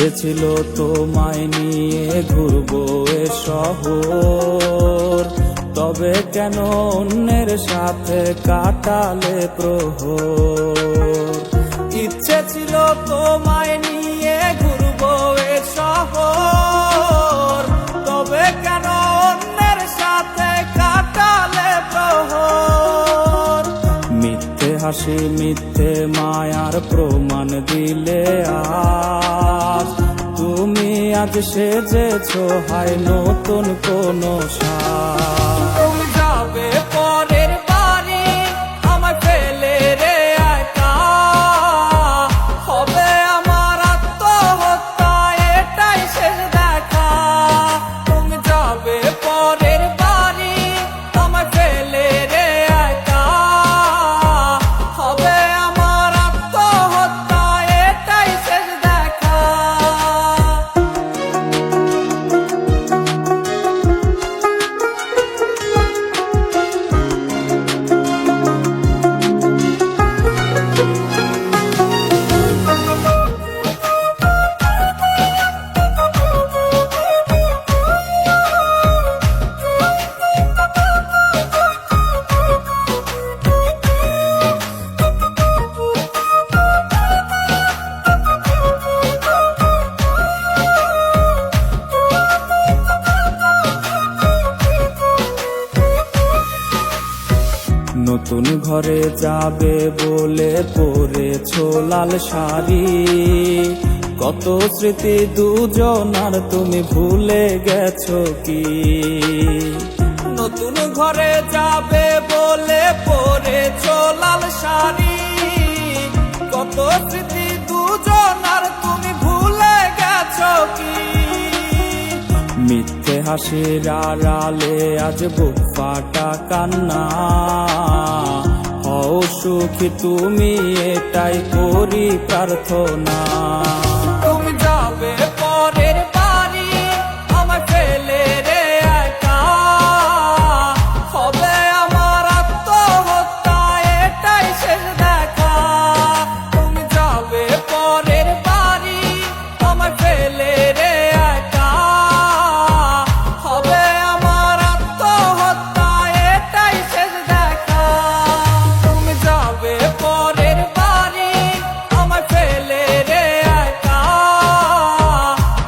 ইচ্ছে ছিল তোমায় নিয়ে ঘুরবো এ শহর, তবে কেন অন্যের সাথে কাটালে প্রহর। ইচ্ছে ছিল তোমায় নিয়ে ঘুরবো এ শহর, তবে কেন অন্যের সাথে কাটালে প্রহর। মিথ্যে হাসি মিথ্যে মায়ার প্রমাণ দিলে আজ, তুমি আজ সেজেছো হায় নতুন কোন সাজ। তুমি যাবে পরের বাড়ি আমায় ফেলে রে একা, হবে আমার আত্মহত্যা এটাই শেষ দেখা। তুমি যাবে পরের বাড়ি আমায় ফেলে রে একা, হবে আমার আত্মহত্যা এটাই শেষ দেখা। নতুন ঘরে যাবে বলে পরেছো লাল শাড়ি, কত স্মৃতি দুজনার তুমি ভুলে গেছো কি? নতুন ঘরে যাবে বলে পরেছো লাল শাড়ি, কত স্মৃতি দুজনার তুমি ভুলে গেছো কি? মিথ্যে হাসির আড়ালে আজ বুক ফাটা কান্না, হও সুখী তুমি এটাই করি প্রার্থনা। তুমি যাবে পরের বাড়ি আমায় ফেলে রে একা, হবে আমার আত্মহত্যা এটাই শেষ দেখা। তুমি যাবে পরের বাড়ি আমায় ফেলে রে একা, হবে আমার আত্মহত্যা এটাই শেষ দেখা। তুমি যাবে পরের বাড়ি আমায় ফেলে রে একা,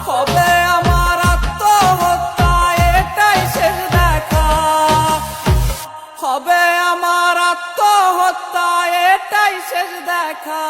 হবে আমার আত্মহত্যা এটাই শেষ দেখা। হবে আমার আত্মহত্যা এটাই শেষ দেখা।